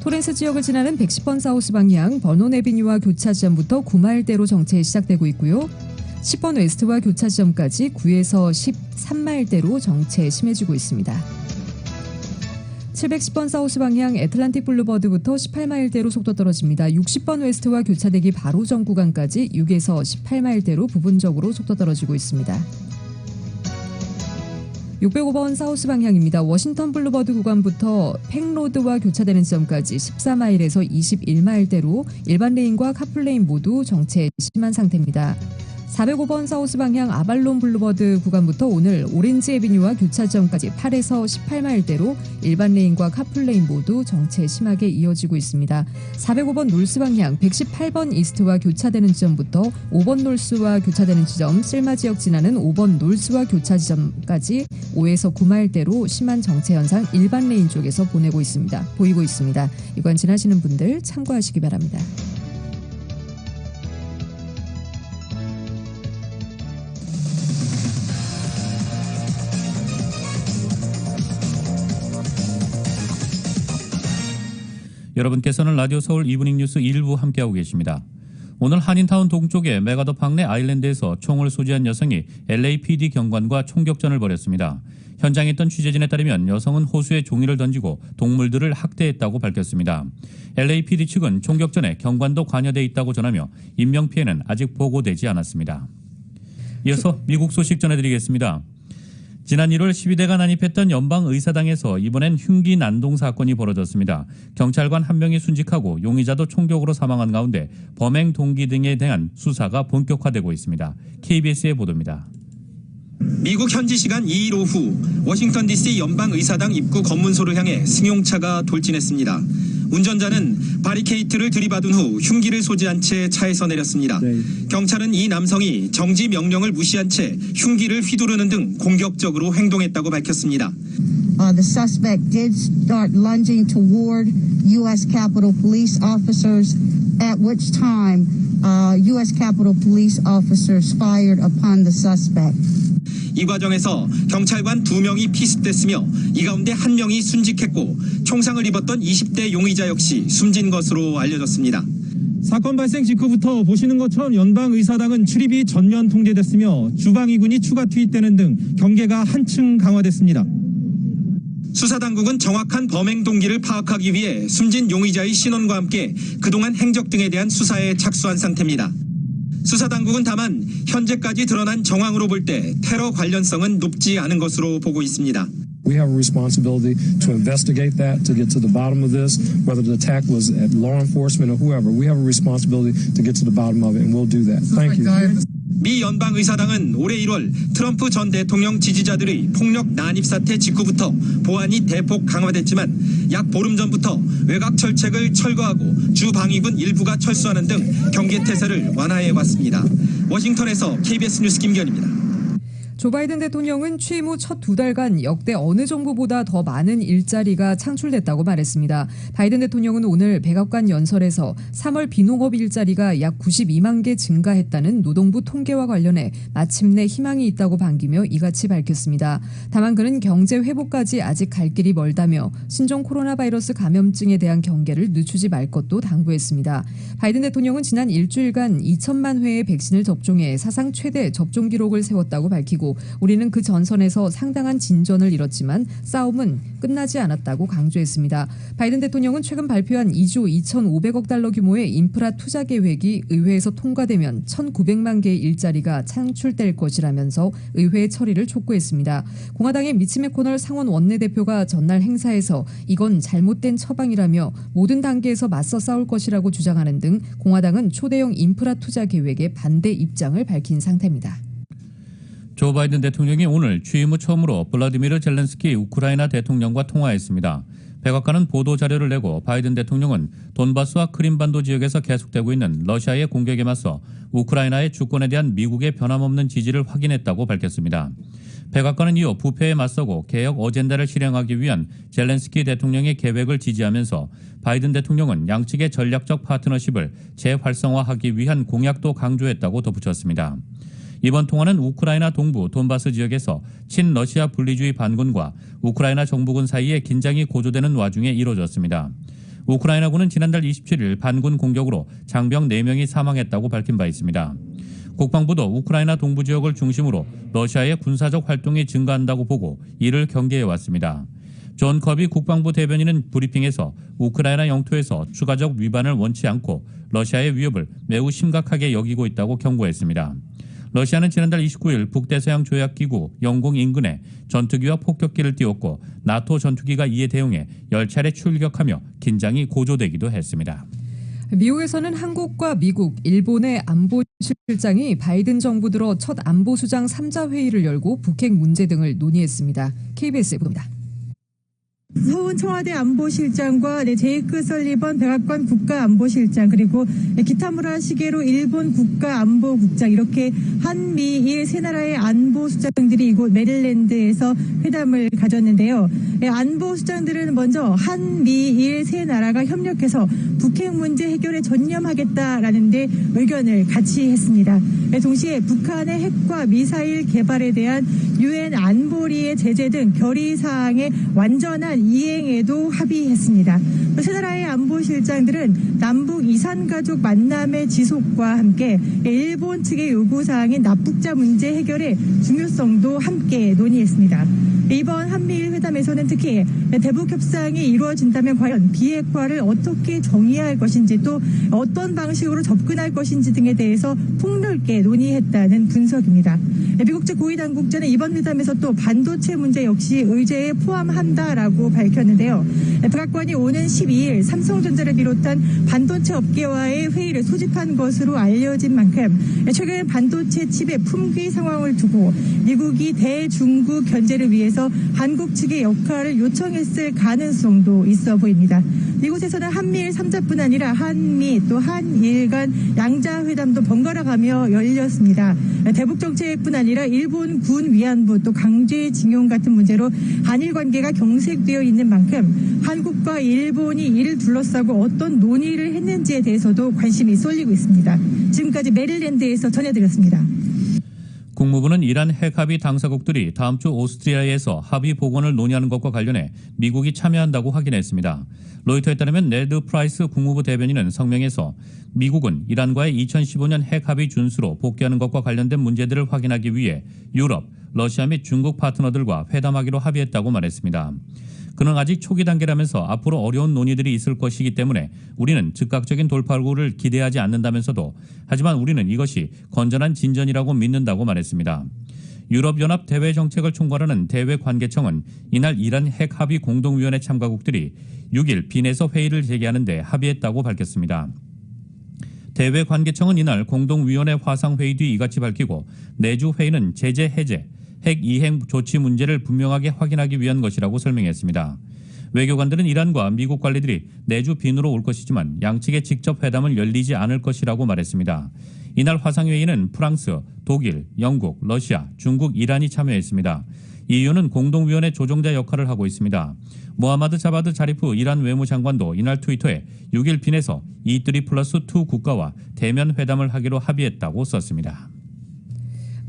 토렌스 지역을 지나는 110번 사우스 방향 버논 애비뉴와 교차 지점부터 9마일대로 정체 시작되고 있고요. 10번 웨스트와 교차 지점까지 9에서 13마일대로 정체 심해지고 있습니다. 710번 사우스 방향 애틀란틱 블루버드부터 18마일대로 속도 떨어집니다. 60번 웨스트와 교차되기 바로 전 구간까지 6에서 18마일대로 부분적으로 속도 떨어지고 있습니다. 605번 사우스 방향입니다. 워싱턴 블루버드 구간부터 팽로드와 교차되는 지점까지 14마일에서 21마일대로 일반 레인과 카풀레인 모두 정체 심한 상태입니다. 405번 사우스 방향 아발론 블루버드 구간부터 오늘 오렌지 애비뉴와 교차 지점까지 8에서 18마일대로 일반 레인과 카풀레인 모두 정체 심하게 이어지고 있습니다. 405번 놀스 방향 118번 이스트와 교차되는 지점부터 5번 놀스와 교차되는 지점 쓸마 지역 지나는 5번 놀스와 교차 지점까지 5에서 9마일대로 심한 정체 현상 일반 레인 쪽에서 보이고 있습니다. 이건 지나시는 분들 참고하시기 바랍니다. 여러분께서는 라디오 서울 이브닝 뉴스 1부 함께하고 계십니다. 오늘 한인타운 동쪽의 메가더 박내 아일랜드에서 총을 소지한 여성이 LAPD 경관과 총격전을 벌였습니다. 현장에 있던 취재진에 따르면 여성은 호수에 종이를 던지고 동물들을 학대했다고 밝혔습니다. LAPD 측은 총격 전에 경관도 관여돼 있다고 전하며 인명피해는 아직 보고되지 않았습니다. 이어서 미국 소식 전해드리겠습니다. 지난 1월 12대가 난입했던 연방의사당에서 이번엔 흉기 난동 사건이 벌어졌습니다. 경찰관 한 명이 순직하고 용의자도 총격으로 사망한 가운데 범행 동기 등에 대한 수사가 본격화되고 있습니다. KBS의 보도입니다. 미국 현지 시간 2일 오후 워싱턴 DC 연방의사당 입구 검문소를 향해 승용차가 돌진했습니다. 운전자는 바리케이트를 들이받은 후 흉기를 소지한 채 차에서 내렸습니다. 경찰은 이 남성이 정지 명령을 무시한 채 흉기를 휘두르는 등 공격적으로 행동했다고 밝혔습니다. The suspect did start lunging toward U.S. Capitol Police officers, at which time U.S. Capitol Police officers fired upon the suspect. 이 과정에서 경찰관 2명이 피습됐으며 이 가운데 1명이 순직했고 총상을 입었던 20대 용의자 역시 숨진 것으로 알려졌습니다. 사건 발생 직후부터 보시는 것처럼 연방의사당은 출입이 전면 통제됐으며 주방위군이 추가 투입되는 등 경계가 한층 강화됐습니다. 수사당국은 정확한 범행 동기를 파악하기 위해 숨진 용의자의 신원과 함께 그동안 행적 등에 대한 수사에 착수한 상태입니다. 수사당국은 다만 현재까지 드러난 정황으로 볼 때 테러 관련성은 높지 않은 것으로 보고 있습니다. We have a responsibility to investigate that, to get to the bottom of this, whether the attack was at law enforcement or whoever. We have a responsibility to get to the bottom of it, and we'll do that. Thank you. 미 연방의사당은 올해 1월 트럼프 전 대통령 지지자들의 폭력 난입 사태 직후부터 보안이 대폭 강화됐지만 약 보름 전부터 외곽 철책을 철거하고 주방위군 일부가 철수하는 등 경계태세를 완화해 왔습니다. 워싱턴에서 KBS 뉴스 김기현입니다. 조 바이든 대통령은 취임 후 첫 2달간 역대 어느 정부보다 더 많은 일자리가 창출됐다고 말했습니다. 바이든 대통령은 오늘 백악관 연설에서 3월 비농업 일자리가 약 92만 개 증가했다는 노동부 통계와 관련해 마침내 희망이 있다고 반기며 이같이 밝혔습니다. 다만 그는 경제 회복까지 아직 갈 길이 멀다며 신종 코로나 바이러스 감염증에 대한 경계를 늦추지 말 것도 당부했습니다. 바이든 대통령은 지난 일주일간 2천만 회의 백신을 접종해 사상 최대 접종 기록을 세웠다고 밝히고 우리는 그 전선에서 상당한 진전을 이뤘지만 싸움은 끝나지 않았다고 강조했습니다. 바이든 대통령은 최근 발표한 2조 2,500억 달러 규모의 인프라 투자 계획이 의회에서 통과되면 1,900만 개의 일자리가 창출될 것이라면서 의회의 처리를 촉구했습니다. 공화당의 미치 매코널 상원 원내대표가 전날 행사에서 이건 잘못된 처방이라며 모든 단계에서 맞서 싸울 것이라고 주장하는 등 공화당은 초대형 인프라 투자 계획에 반대 입장을 밝힌 상태입니다. 조 바이든 대통령이 오늘 취임 후 처음으로 블라디미르 젤렌스키 우크라이나 대통령과 통화했습니다. 백악관은 보도자료를 내고 바이든 대통령은 돈바스와 크림반도 지역에서 계속되고 있는 러시아의 공격에 맞서 우크라이나의 주권에 대한 미국의 변함없는 지지를 확인했다고 밝혔습니다. 백악관은 이어 부패에 맞서고 개혁 어젠다를 실행하기 위한 젤렌스키 대통령의 계획을 지지하면서 바이든 대통령은 양측의 전략적 파트너십을 재활성화하기 위한 공약도 강조했다고 덧붙였습니다. 이번 통화는 우크라이나 동부 돈바스 지역에서 친러시아 분리주의 반군과 우크라이나 정부군 사이에 긴장이 고조되는 와중에 이뤄졌습니다. 우크라이나군은 지난달 27일 반군 공격으로 장병 4명이 사망했다고 밝힌 바 있습니다. 국방부도 우크라이나 동부 지역을 중심으로 러시아의 군사적 활동이 증가한다고 보고 이를 경계해왔습니다. 존 커비 국방부 대변인은 브리핑에서 우크라이나 영토에서 추가적 위반을 원치 않고 러시아의 위협을 매우 심각하게 여기고 있다고 경고했습니다. 러시아는 지난달 29일 북대서양 조약기구 영공 인근에 전투기와 폭격기를 띄웠고 나토 전투기가 이에 대응해 10차례 출격하며 긴장이 고조되기도 했습니다. 미국에서는 한국과 미국, 일본의 안보실장이 바이든 정부 들어 첫 안보수장 3자 회의를 열고 북핵 문제 등을 논의했습니다. KBS 보도입니다. 서훈 청와대 안보실장과 제이크 설리번 백악관 국가안보실장 그리고 기타무라 시게로 일본 국가안보국장 이렇게 한미일 세 나라의 안보수장들이 이곳 메릴랜드에서 회담을 가졌는데요. 안보수장들은 먼저 한미일 세 나라가 협력해서 북핵 문제 해결에 전념하겠다라는 데 의견을 같이 했습니다. 동시에 북한의 핵과 미사일 개발에 대한 유엔 안보리의 제재 등 결의사항의 완전한 이행에도 합의했습니다. 세 나라의 안보실장들은 남북 이산가족 만남의 지속과 함께 일본 측의 요구사항인 납북자 문제 해결의 중요성도 함께 논의했습니다. 이번 한미일 회담에서는 특히 대북 협상이 이루어진다면 과연 비핵화를 어떻게 정의할 것인지 또 어떤 방식으로 접근할 것인지 등에 대해서 폭넓게 논의했다는 분석입니다. 미국 측 고위 당국자는 이번 회담에서 또 반도체 문제 역시 의제에 포함한다라고 밝혔는데요. 백악관이 오는 12일 삼성전자를 비롯한 반도체 업계와의 회의를 소집한 것으로 알려진 만큼 최근 반도체 칩의 품귀 상황을 두고 미국이 대중국 견제를 위해서 한국 측의 역할을 요청했을 가능성도 있어 보입니다. 이곳에서는 한미일 3자뿐 아니라 한미 또 한일 간 양자회담도 번갈아가며 열렸습니다. 대북 정책뿐 아니라 일본 군 위안부 또 강제징용 같은 문제로 한일 관계가 경색되어 있는 만큼 한국과 일본이 이를 둘러싸고 어떤 논의를 했는지에 대해서도 관심이 쏠리고 있습니다. 지금까지 메릴랜드에서 전해드렸습니다. 국무부는 이란 핵합의 당사국들이 다음 주 오스트리아에서 합의 복원을 논의하는 것과 관련해 미국이 참여한다고 확인했습니다. 로이터에 따르면 네드 프라이스 국무부 대변인은 성명에서 미국은 이란과의 2015년 핵합의 준수로 복귀하는 것과 관련된 문제들을 확인하기 위해 유럽, 러시아 및 중국 파트너들과 회담하기로 합의했다고 말했습니다. 그는 아직 초기 단계라면서 앞으로 어려운 논의들이 있을 것이기 때문에 우리는 즉각적인 돌파구를 기대하지 않는다면서도 하지만 우리는 이것이 건전한 진전이라고 믿는다고 말했습니다. 유럽연합 대외정책을 총괄하는 대외관계청은 이날 이란 핵합의 공동위원회 참가국들이 6일 빈에서 회의를 재개하는데 합의했다고 밝혔습니다. 대외관계청은 이날 공동위원회 화상회의 뒤 이같이 밝히고 내주 회의는 제재 해제, 핵 이행 조치 문제를 분명하게 확인하기 위한 것이라고 설명했습니다. 외교관들은 이란과 미국 관리들이 내주 빈으로 올 것이지만 양측의 직접 회담은 열리지 않을 것이라고 말했습니다. 이날 화상회의는 프랑스, 독일, 영국, 러시아, 중국, 이란이 참여했습니다. EU는 공동위원회 조정자 역할을 하고 있습니다. 모하마드 자바드 자리프 이란 외무장관도 이날 트위터에 6일 빈에서 E3+2 국가와 대면 회담을 하기로 합의했다고 썼습니다.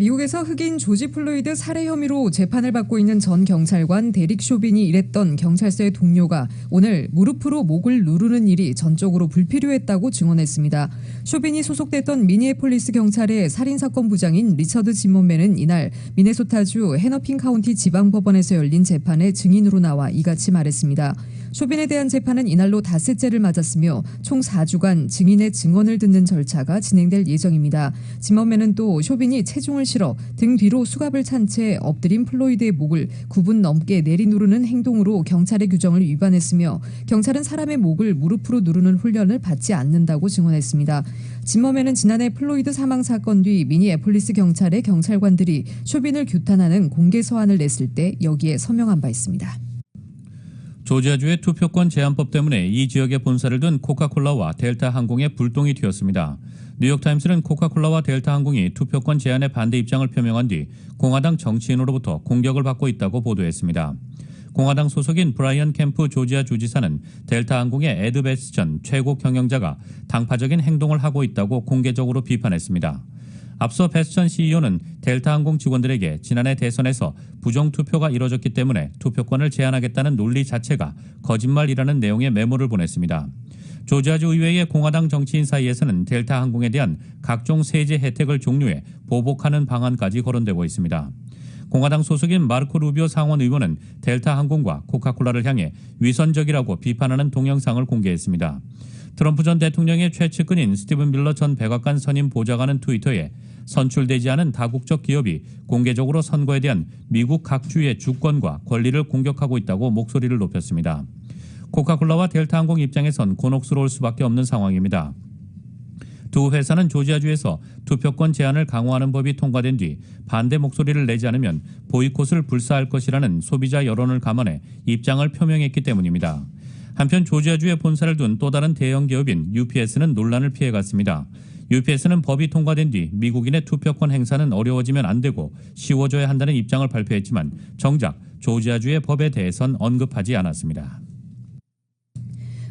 미국에서 흑인 조지 플로이드 살해 혐의로 재판을 받고 있는 전 경찰관 데릭 쇼빈이 일했던 경찰서의 동료가 오늘 무릎으로 목을 누르는 일이 전적으로 불필요했다고 증언했습니다. 쇼빈이 소속됐던 미니애폴리스 경찰의 살인사건 부장인 리처드 지먼맨은 이날 미네소타주 해너핀 카운티 지방법원에서 열린 재판에 증인으로 나와 이같이 말했습니다. 쇼빈에 대한 재판은 이날로 닷새째를 맞았으며 총 4주간 증인의 증언을 듣는 절차가 진행될 예정입니다. 지먼맨은 또 쇼빈이 체중을 실어 등 뒤로 수갑을 찬 채 엎드린 플로이드의 목을 9분 넘게 내리누르는 행동으로 경찰의 규정을 위반했으며 경찰은 사람의 목을 무릎으로 누르는 훈련을 받지 않는다고 증언했습니다. 지먼맨은 지난해 플로이드 사망 사건 뒤 미니애폴리스 경찰의 경찰관들이 쇼빈을 규탄하는 공개 서한을 냈을 때 여기에 서명한 바 있습니다. 조지아주의 투표권 제한법 때문에 이 지역에 본사를 둔 코카콜라와 델타 항공에 불똥이 튀었습니다. 뉴욕타임스는 코카콜라와 델타 항공이 투표권 제한에 반대 입장을 표명한 뒤 공화당 정치인으로부터 공격을 받고 있다고 보도했습니다. 공화당 소속인 브라이언 캠프 조지아 주지사는 델타 항공의 에드 베스 전 최고 경영자가 당파적인 행동을 하고 있다고 공개적으로 비판했습니다. 앞서 베스 전 CEO는 델타 항공 직원들에게 지난해 대선에서 부정투표가 이뤄졌기 때문에 투표권을 제한하겠다는 논리 자체가 거짓말이라는 내용의 메모를 보냈습니다. 조지아주 의회의 공화당 정치인 사이에서는 델타 항공에 대한 각종 세제 혜택을 종료해 보복하는 방안까지 거론되고 있습니다. 공화당 소속인 마르코 루비오 상원 의원은 델타 항공과 코카콜라를 향해 위선적이라고 비판하는 동영상을 공개했습니다. 트럼프 전 대통령의 최측근인 스티븐 밀러 전 백악관 선임 보좌관은 트위터에 선출되지 않은 다국적 기업이 공개적으로 선거에 대한 미국 각 주의 주권과 권리를 공격하고 있다고 목소리를 높였습니다. 코카콜라와 델타항공 입장에선 곤혹스러울 수밖에 없는 상황입니다. 두 회사는 조지아주에서 투표권 제한을 강화하는 법이 통과된 뒤 반대 목소리를 내지 않으면 보이콧을 불사할 것이라는 소비자 여론을 감안해 입장을 표명했기 때문입니다. 한편 조지아주에 본사를 둔 또 다른 대형 기업인 UPS는 논란을 피해갔습니다. UPS는 법이 통과된 뒤 미국인의 투표권 행사는 어려워지면 안 되고 쉬워져야 한다는 입장을 발표했지만 정작 조지아주의 법에 대해선 언급하지 않았습니다.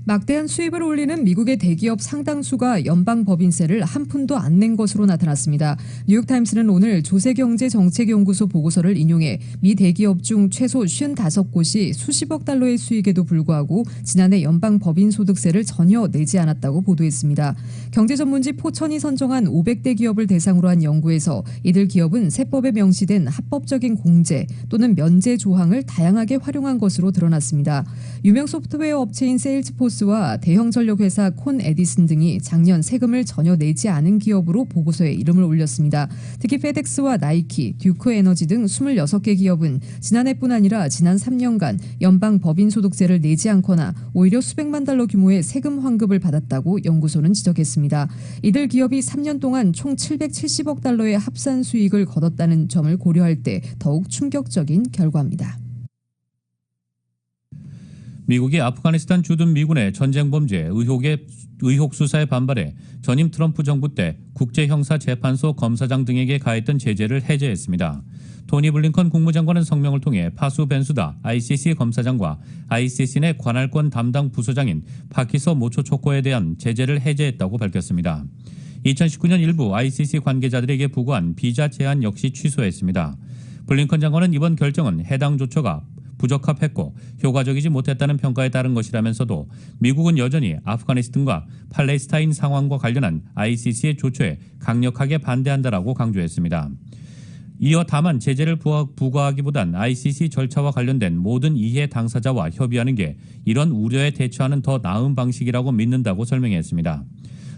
막대한 수입을 올리는 미국의 대기업 상당수가 연방법인세를 한 푼도 안 낸 것으로 나타났습니다. 뉴욕타임스는 오늘 조세경제정책연구소 보고서를 인용해 미 대기업 중 최소 55곳이 수십억 달러의 수익에도 불구하고 지난해 연방법인소득세를 전혀 내지 않았다고 보도했습니다. 경제전문지 포천이 선정한 500대 기업을 대상으로 한 연구에서 이들 기업은 세법에 명시된 합법적인 공제 또는 면제 조항을 다양하게 활용한 것으로 드러났습니다. 유명 소프트웨어 업체인 세일즈포스와 대형 전력회사 콘 에디슨 등이 작년 세금을 전혀 내지 않은 기업으로 보고서에 이름을 올렸습니다. 특히 페덱스와 나이키, 듀크 에너지 등 26개 기업은 지난해뿐 아니라 지난 3년간 연방 법인 소득세를 내지 않거나 오히려 수백만 달러 규모의 세금 환급을 받았다고 연구소는 지적했습니다. 이들 기업이 3년 동안 총 770억 달러의 합산 수익을 거뒀다는 점을 고려할 때 더욱 충격적인 결과입니다. 미국이 아프가니스탄 주둔 미군의 전쟁 범죄 의혹 수사에 반발해 전임 트럼프 정부 때 국제형사재판소 검사장 등에게 가했던 제재를 해제했습니다. 토니 블링컨 국무장관은 성명을 통해 파수 벤수다 ICC 검사장과 ICC 내 관할권 담당 부서장인 파키서 모초초코에 대한 제재를 해제했다고 밝혔습니다. 2019년 일부 ICC 관계자들에게 부과한 비자 제한 역시 취소했습니다. 블링컨 장관은 이번 결정은 해당 조처가 부적합했고 효과적이지 못했다는 평가에 따른 것이라면서도 미국은 여전히 아프가니스탄과 팔레스타인 상황과 관련한 ICC의 조처에 강력하게 반대한다라고 강조했습니다. 이어 다만 제재를 부과하기보단 ICC 절차와 관련된 모든 이해 당사자와 협의하는 게 이런 우려에 대처하는 더 나은 방식이라고 믿는다고 설명했습니다.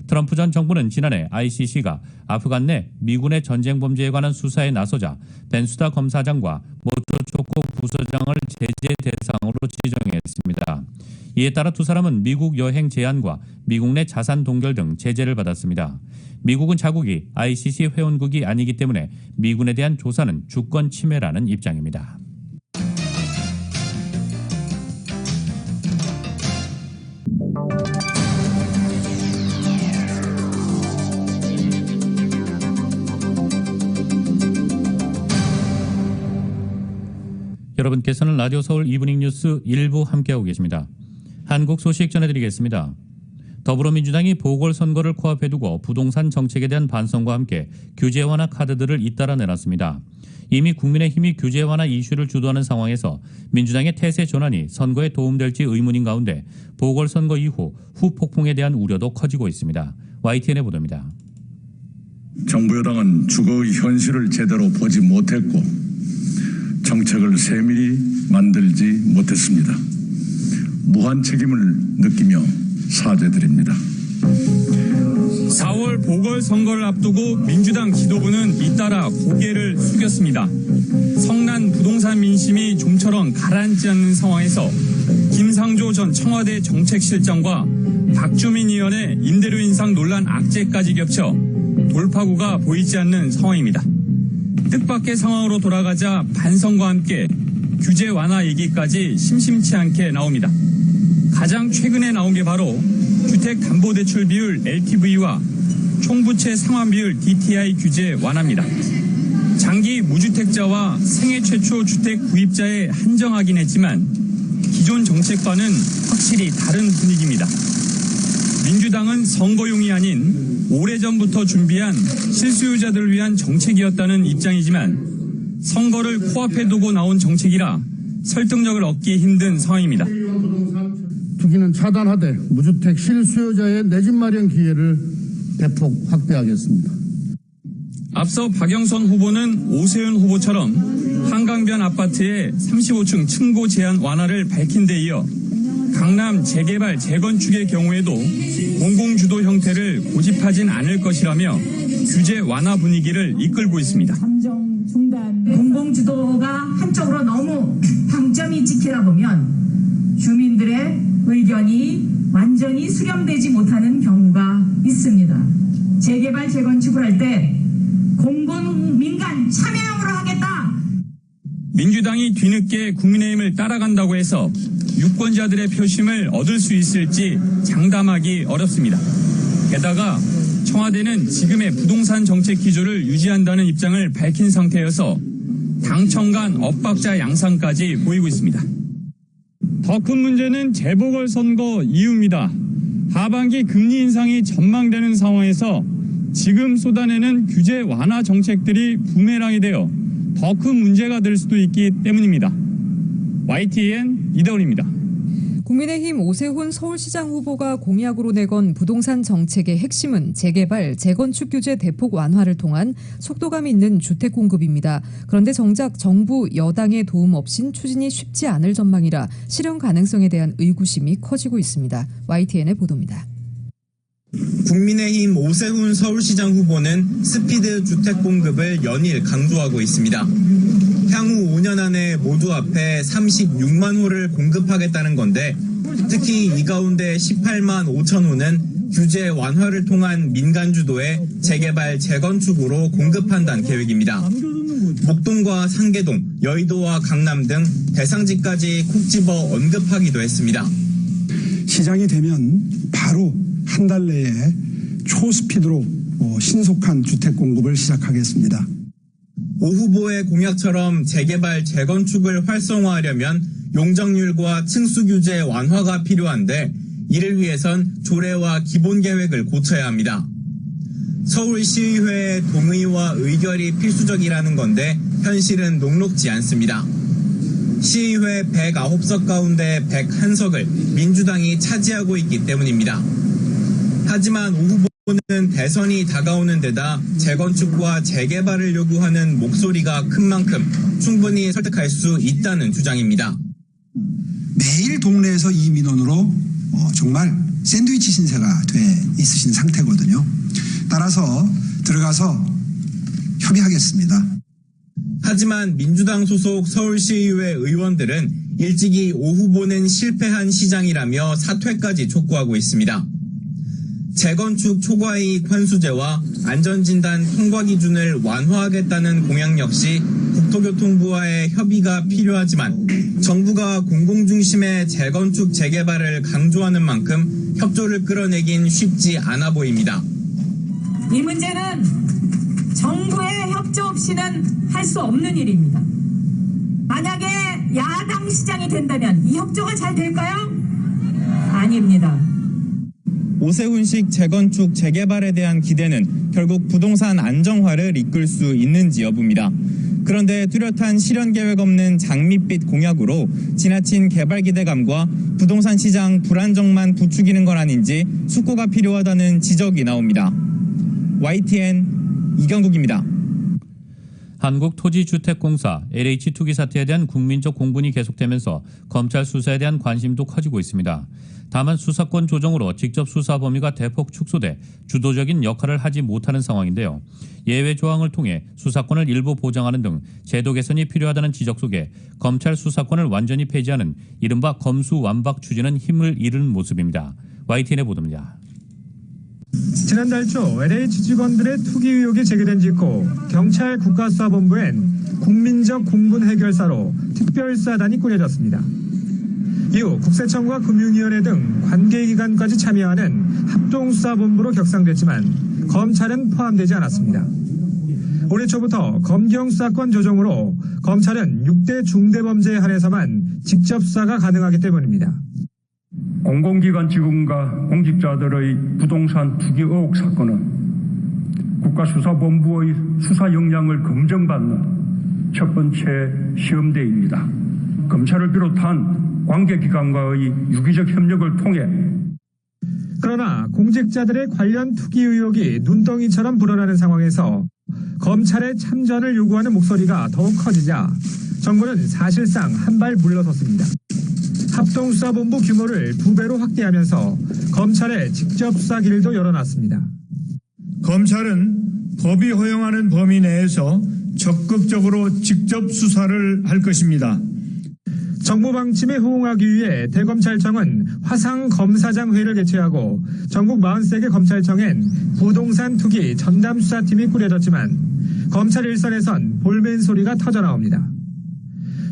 트럼프 전 정부는 지난해 ICC가 아프간 내 미군의 전쟁 범죄에 관한 수사에 나서자 벤수다 검사장과 모초초코 부서장을 제재 대상으로 지정했습니다. 이에 따라 두 사람은 미국 여행 제한과 미국 내 자산 동결 등 제재를 받았습니다. 미국은 자국이 ICC 회원국이 아니기 때문에 미군에 대한 조사는 주권 침해라는 입장입니다. 여러분께서는 라디오 서울 이브닝 뉴스 1부 함께하고 계십니다. 한국 소식 전해드리겠습니다. 더불어민주당이 보궐선거를 코앞에 두고 부동산 정책에 대한 반성과 함께 규제 완화 카드들을 잇따라 내놨습니다. 이미 국민의힘이 규제 완화 이슈를 주도하는 상황에서 민주당의 태세 전환이 선거에 도움될지 의문인 가운데 보궐선거 이후 후폭풍에 대한 우려도 커지고 있습니다. YTN의 보도입니다. 정부 여당은 주거의 현실을 제대로 보지 못했고 정책을 세밀히 만들지 못했습니다. 무한 책임을 느끼며 사죄드립니다. 4월 보궐선거를 앞두고 민주당 지도부는 잇따라 고개를 숙였습니다. 성난 부동산 민심이 좀처럼 가라앉지 않는 상황에서 김상조 전 청와대 정책실장과 박주민 의원의 임대료 인상 논란 악재까지 겹쳐 돌파구가 보이지 않는 상황입니다. 뜻밖의 상황으로 돌아가자 반성과 함께 규제 완화 얘기까지 심심치 않게 나옵니다. 가장 최근에 나온 게 바로 주택담보대출 비율 LTV와 총부채 상환 비율 DTI 규제 완화입니다. 장기 무주택자와 생애 최초 주택 구입자에 한정하긴 했지만 기존 정책과는 확실히 다른 분위기입니다. 민주당은 선거용이 아닌 오래전부터 준비한 실수요자들을 위한 정책이었다는 입장이지만 선거를 코앞에 두고 나온 정책이라 설득력을 얻기 힘든 상황입니다. 투기는 차단하되 무주택 실수요자의 내 집 마련 기회를 대폭 확대하겠습니다. 앞서 박영선 후보는 오세훈 후보처럼 한강변 아파트의 35층 층고 제한 완화를 밝힌 데 이어 강남 재개발 재건축의 경우에도 공공주도 형태를 고집하진 않을 것이라며 규제 완화 분위기를 이끌고 있습니다. 공공주도가 한쪽으로 너무 방점이 찍히다 보면 주민들의 의견이 완전히 수렴되지 못하는 경우가 있습니다. 재개발 재건축을 할 때 공공 민간 참여형으로 하겠다. 민주당이 뒤늦게 국민의힘을 따라간다고 해서 유권자들의 표심을 얻을 수 있을지 장담하기 어렵습니다. 게다가 청와대는 지금의 부동산 정책 기조를 유지한다는 입장을 밝힌 상태여서 당청 간 엇박자 양상까지 보이고 있습니다. 더 큰 문제는 재보궐선거 이후입니다. 하반기 금리 인상이 전망되는 상황에서 지금 쏟아내는 규제 완화 정책들이 부메랑이 되어 더 큰 문제가 될 수도 있기 때문입니다. YTN 이다운입니다. 국민의힘 오세훈 서울시장 후보가 공약으로 내건 부동산 정책의 핵심은 재개발, 재건축 규제 대폭 완화를 통한 속도감 있는 주택 공급입니다. 그런데 정작 정부 여당의 도움 없인 추진이 쉽지 않을 전망이라 실현 가능성에 대한 의구심이 커지고 있습니다. YTN의 보도입니다. 국민의힘 오세훈 서울시장 후보는 스피드 주택 공급을 연일 강조하고 있습니다. 향후 5년 안에 모두 앞에 36만 호를 공급하겠다는 건데 특히 이 가운데 18만 5천 호는 규제 완화를 통한 민간 주도의 재개발, 재건축으로 공급한다는 계획입니다. 목동과 상계동, 여의도와 강남 등 대상지까지 콕 집어 언급하기도 했습니다. 시장이 되면 바로 한 달 내에 초스피드로 신속한 주택 공급을 시작하겠습니다. 오 후보의 공약처럼 재개발, 재건축을 활성화하려면 용적률과 층수 규제 완화가 필요한데 이를 위해선 조례와 기본계획을 고쳐야 합니다. 서울시의회의 동의와 의결이 필수적이라는 건데 현실은 녹록지 않습니다. 시의회 109석 가운데 101석을 민주당이 차지하고 있기 때문입니다. 하지만 오 후보는 대선이 다가오는 데다 재건축과 재개발을 요구하는 목소리가 큰 만큼 충분히 설득할 수 있다는 주장입니다. 매일 동네에서 이 민원으로 정말 샌드위치 신세가 돼 있으신 상태거든요. 따라서 들어가서 협의하겠습니다. 하지만 민주당 소속 서울시의회 의원들은 일찍이 오 후보는 실패한 시장이라며 사퇴까지 촉구하고 있습니다. 재건축 초과이익 환수제와 안전진단 통과 기준을 완화하겠다는 공약 역시 국토교통부와의 협의가 필요하지만 정부가 공공중심의 재건축 재개발을 강조하는 만큼 협조를 끌어내긴 쉽지 않아 보입니다. 이 문제는 정부의 협조 없이는 할 수 없는 일입니다. 만약에 야당 시장이 된다면 이 협조가 잘 될까요? 아닙니다. 오세훈식 재건축 재개발에 대한 기대는 결국 부동산 안정화를 이끌 수 있는지 여부입니다. 그런데 뚜렷한 실현 계획 없는 장밋빛 공약으로 지나친 개발 기대감과 부동산 시장 불안정만 부추기는 건 아닌지 숙고가 필요하다는 지적이 나옵니다. YTN 이경국입니다. 한국토지주택공사 LH 투기 사태에 대한 국민적 공분이 계속되면서 검찰 수사에 대한 관심도 커지고 있습니다. 다만 수사권 조정으로 직접 수사 범위가 대폭 축소돼 주도적인 역할을 하지 못하는 상황인데요. 예외 조항을 통해 수사권을 일부 보장하는 등 제도 개선이 필요하다는 지적 속에 검찰 수사권을 완전히 폐지하는 이른바 검수완박 추진은 힘을 잃은 모습입니다. YTN의 보도입니다. 지난달 초 LH 직원들의 투기 의혹이 제기된 직후 경찰 국가수사본부엔 국민적 공분 해결사로 특별수사단이 꾸려졌습니다. 이후 국세청과 금융위원회 등 관계기관까지 참여하는 합동수사본부로 격상됐지만 검찰은 포함되지 않았습니다. 올해 초부터 검경수사권 조정으로 검찰은 6대 중대범죄에 한해서만 직접 수사가 가능하기 때문입니다. 공공기관 직원과 공직자들의 부동산 투기 의혹 사건은 국가수사본부의 수사 역량을 검증받는 첫 번째 시험대입니다. 검찰을 비롯한 관계기관과의 유기적 협력을 통해 그러나 공직자들의 관련 투기 의혹이 눈덩이처럼 불어나는 상황에서 검찰의 참전을 요구하는 목소리가 더욱 커지자 정부는 사실상 한 발 물러섰습니다. 합동수사본부 규모를 2배로 확대하면서 검찰의 직접 수사 길도 열어놨습니다. 검찰은 법이 허용하는 범위 내에서 적극적으로 직접 수사를 할 것입니다. 정부 방침에 호응하기 위해 대검찰청은 화상검사장회를 개최하고 전국 43개 검찰청엔 부동산 투기 전담수사팀이 꾸려졌지만 검찰 일선에선 볼멘 소리가 터져나옵니다.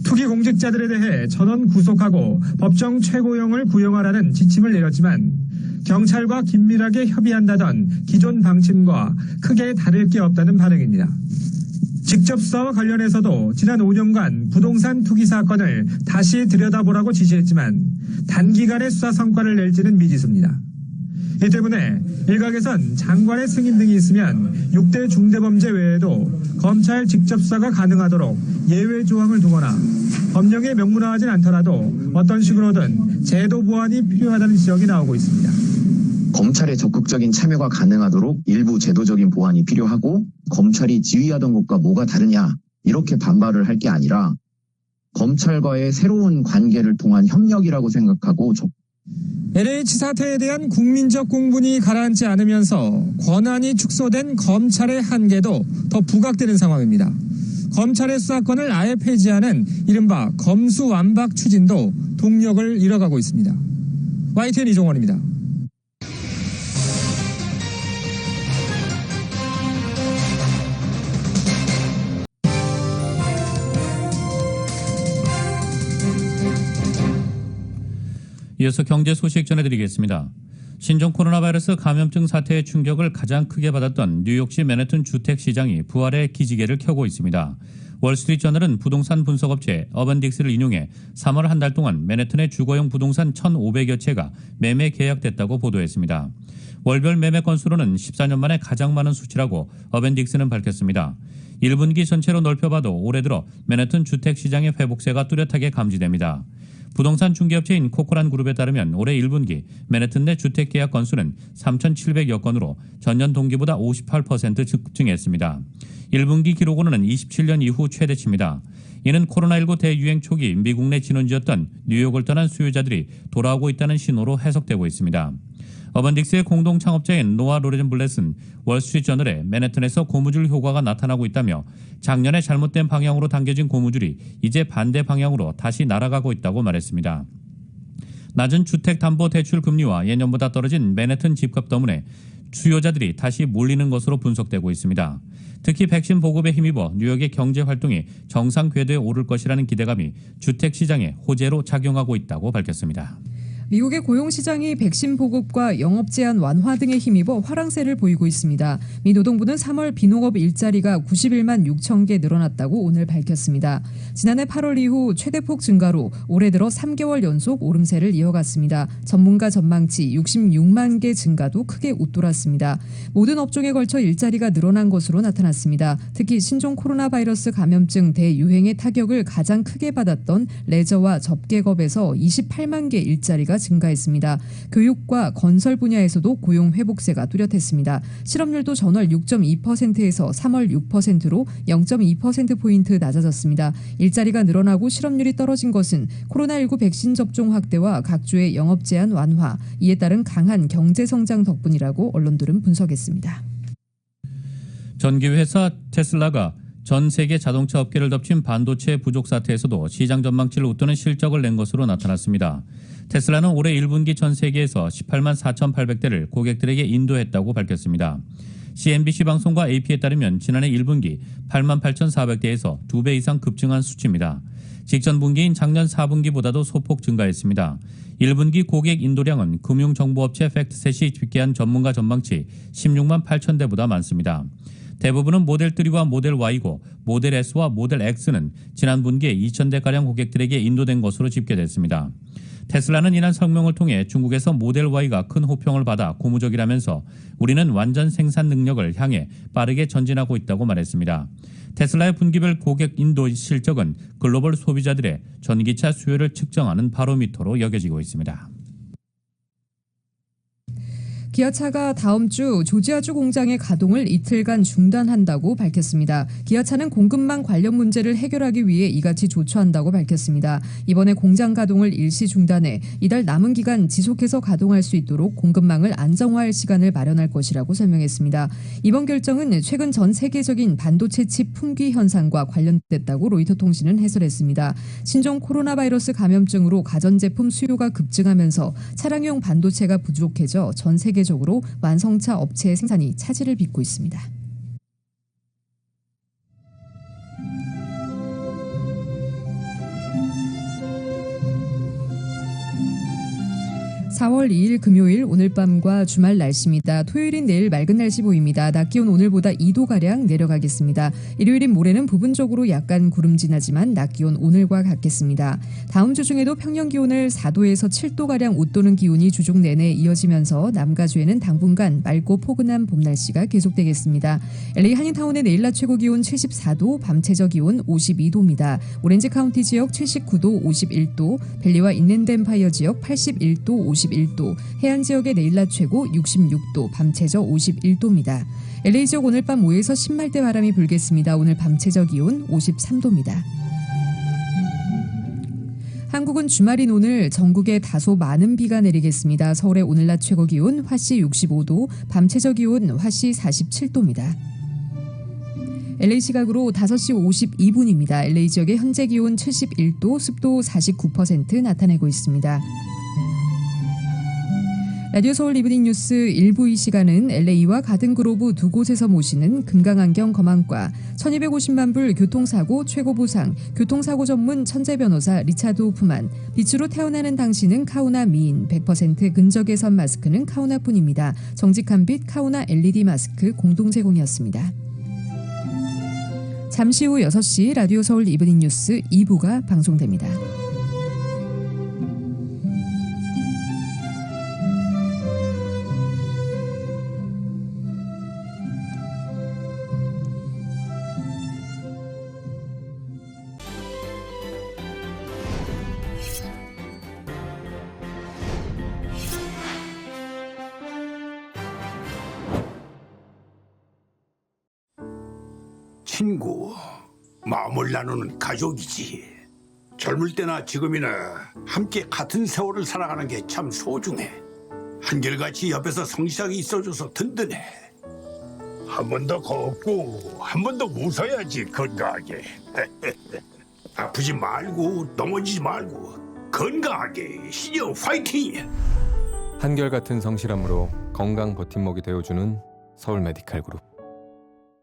투기 공직자들에 대해 전원 구속하고 법정 최고형을 구형하라는 지침을 내렸지만 경찰과 긴밀하게 협의한다던 기존 방침과 크게 다를 게 없다는 반응입니다. 직접 수사와 관련해서도 지난 5년간 부동산 투기 사건을 다시 들여다보라고 지시했지만 단기간에 수사 성과를 낼지는 미지수입니다. 이 때문에 일각에선 장관의 승인 등이 있으면 6대 중대범죄 외에도 검찰 직접 수사가 가능하도록 예외 조항을 두거나 법령에 명문화하진 않더라도 어떤 식으로든 제도 보완이 필요하다는 지적이 나오고 있습니다. 검찰의 적극적인 참여가 가능하도록 일부 제도적인 보완이 필요하고 검찰이 지휘하던 것과 뭐가 다르냐 이렇게 반발을 할 게 아니라 검찰과의 새로운 관계를 통한 협력이라고 생각하고 LH 사태에 대한 국민적 공분이 가라앉지 않으면서 권한이 축소된 검찰의 한계도 더 부각되는 상황입니다. 검찰의 수사권을 아예 폐지하는 이른바 검수완박 추진도 동력을 잃어가고 있습니다. YTN 이종원입니다. 이어서 경제 소식 전해드리겠습니다. 신종 코로나 바이러스 감염증 사태의 충격을 가장 크게 받았던 뉴욕시 맨해튼 주택시장이 부활의 기지개를 켜고 있습니다. 월스트리트저널은 부동산 분석업체 어벤딕스를 인용해 3월 한 달 동안 맨해튼의 주거용 부동산 1,500여 채가 매매 계약됐다고 보도했습니다. 월별 매매 건수로는 14년 만에 가장 많은 수치라고 어벤딕스는 밝혔습니다. 1분기 전체로 넓혀봐도 올해 들어 맨해튼 주택시장의 회복세가 뚜렷하게 감지됩니다. 부동산 중개업체인 코코란 그룹에 따르면 올해 1분기 맨해튼 내 주택 계약 건수는 3,700여 건으로 전년 동기보다 58% 급증했습니다. 1분기 기록으로는 27년 이후 최대치입니다. 이는 코로나19 대유행 초기 미국 내 진원지였던 뉴욕을 떠난 수요자들이 돌아오고 있다는 신호로 해석되고 있습니다. 어벤딕스의 공동 창업자인 노아 로렌블렛은 월스트리트저널에 맨해튼에서 고무줄 효과가 나타나고 있다며 작년에 잘못된 방향으로 당겨진 고무줄이 이제 반대 방향으로 다시 날아가고 있다고 말했습니다. 낮은 주택담보대출 금리와 예년보다 떨어진 맨해튼 집값 때문에 수요자들이 다시 몰리는 것으로 분석되고 있습니다. 특히 백신 보급에 힘입어 뉴욕의 경제 활동이 정상 궤도에 오를 것이라는 기대감이 주택시장에 호재로 작용하고 있다고 밝혔습니다. 미국의 고용시장이 백신 보급과 영업 제한 완화 등에 힘입어 화랑세를 보이고 있습니다. 미 노동부는 3월 비농업 일자리가 91만 6천 개 늘어났다고 오늘 밝혔습니다. 지난해 8월 이후 최대폭 증가로 올해 들어 3개월 연속 오름세를 이어갔습니다. 전문가 전망치 66만 개 증가도 크게 웃돌았습니다. 모든 업종에 걸쳐 일자리가 늘어난 것으로 나타났습니다. 특히 신종 코로나 바이러스 감염증 대유행의 타격을 가장 크게 받았던 레저와 접객업에서 28만 개 일자리가 증가했습니다. 교육과 건설 분야에서도 고용 회복세가 뚜렷했습니다. 실업률도 전월 6.2%에서 3월 6%로 0.2%포인트 낮아졌습니다. 일자리가 늘어나고 실업률이 떨어진 것은 코로나19 백신 접종 확대와 각주의 영업 제한 완화, 이에 따른 강한 경제 성장 덕분이라고 언론들은 분석했습니다. 전기회사 테슬라가 전 세계 자동차 업계를 덮친 반도체 부족 사태에서도 시장 전망치를 웃도는 실적을 낸 것으로 나타났습니다. 테슬라는 올해 1분기 전 세계에서 18만 4,800대를 고객들에게 인도했다고 밝혔습니다. CNBC 방송과 AP에 따르면 지난해 1분기 8만 8,400대에서 2배 이상 급증한 수치입니다. 직전 분기인 작년 4분기보다도 소폭 증가했습니다. 1분기 고객 인도량은 금융정보업체 팩트셋이 집계한 전문가 전망치 16만 8천 대보다 많습니다. 대부분은 모델 3와 모델 Y고 모델 S와 모델 X는 지난 분기에 2,000대가량 고객들에게 인도된 것으로 집계됐습니다. 테슬라는 이날 성명을 통해 중국에서 모델 Y가 큰 호평을 받아 고무적이라면서 우리는 완전 생산 능력을 향해 빠르게 전진하고 있다고 말했습니다. 테슬라의 분기별 고객 인도 실적은 글로벌 소비자들의 전기차 수요를 측정하는 바로미터로 여겨지고 있습니다. 기아차가 다음 주 조지아주 공장의 가동을 이틀간 중단한다고 밝혔습니다. 기아차는 공급망 관련 문제를 해결하기 위해 이같이 조처한다고 밝혔습니다. 이번에 공장 가동을 일시 중단해 이달 남은 기간 지속해서 가동할 수 있도록 공급망을 안정화할 시간을 마련할 것이라고 설명했습니다. 이번 결정은 최근 전 세계적인 반도체 칩 품귀 현상과 관련됐다고 로이터 통신은 해설했습니다. 신종 코로나 바이러스 감염증으로 가전제품 수요가 급증하면서 차량용 반도체가 부족해져 전 세계적으로 완성차 업체의 생산이 차질을 빚고 있습니다. 4월 2일 금요일 오늘 밤과 주말 날씨입니다. 토요일인 내일 맑은 날씨 보입니다. 낮 기온 오늘보다 2도가량 내려가겠습니다. 일요일인 모레는 부분적으로 약간 구름진하지만 낮 기온 오늘과 같겠습니다. 다음 주 중에도 평년 기온을 4도에서 7도가량 웃도는 기온이 주중 내내 이어지면서 남가주에는 당분간 맑고 포근한 봄 날씨가 계속되겠습니다. LA 한인타운의 내일 낮 최고 기온 74도, 밤 최저 기온 52도입니다. 오렌지 카운티 지역 79도, 51도, 밸리와 인랜드 엠파이어 지역 81도, 51도, 해안 지역의 내일 낮 최고 66도, 밤 최저 51도입니다. LA 지역 오늘 밤 5에서 10말대 바람이 불겠습니다. 오늘 밤 최저 기온 53도입니다. 한국은 주말인 오늘 전국에 다소 많은 비가 내리겠습니다. 서울의 오늘 낮 최고 기온 화씨 65도, 밤 최저 기온 화씨 47도입니다. LA 시각으로 5시 52분입니다. LA 지역의 현재 기온 71도, 습도 49% 나타내고 있습니다. 라디오 서울 이브닝 뉴스 1부 이 시간은 LA와 가든그로브 두 곳에서 모시는 금강안경 검안과 1250만 불 교통사고 최고보상, 교통사고 전문 천재 변호사 리차드 호프만, 빛으로 태어나는 당신은 카우나 미인, 100% 근적외선 마스크는 카우나뿐입니다. 정직한 빛 카우나 LED 마스크 공동 제공이었습니다. 잠시 후 6시 라디오 서울 이브닝 뉴스 2부가 방송됩니다. 친구, 마음을 나누는 가족이지. 젊을 때나 지금이나 함께 같은 세월을 살아가는 게 참 소중해. 한결같이 옆에서 성실하게 있어줘서 든든해. 한 번 더 걷고 한 번 더 웃어야지 건강하게. 아프지 말고 넘어지지 말고 건강하게 신영 화이팅! 한결같은 성실함으로 건강 버팀목이 되어주는 서울 메디칼 그룹.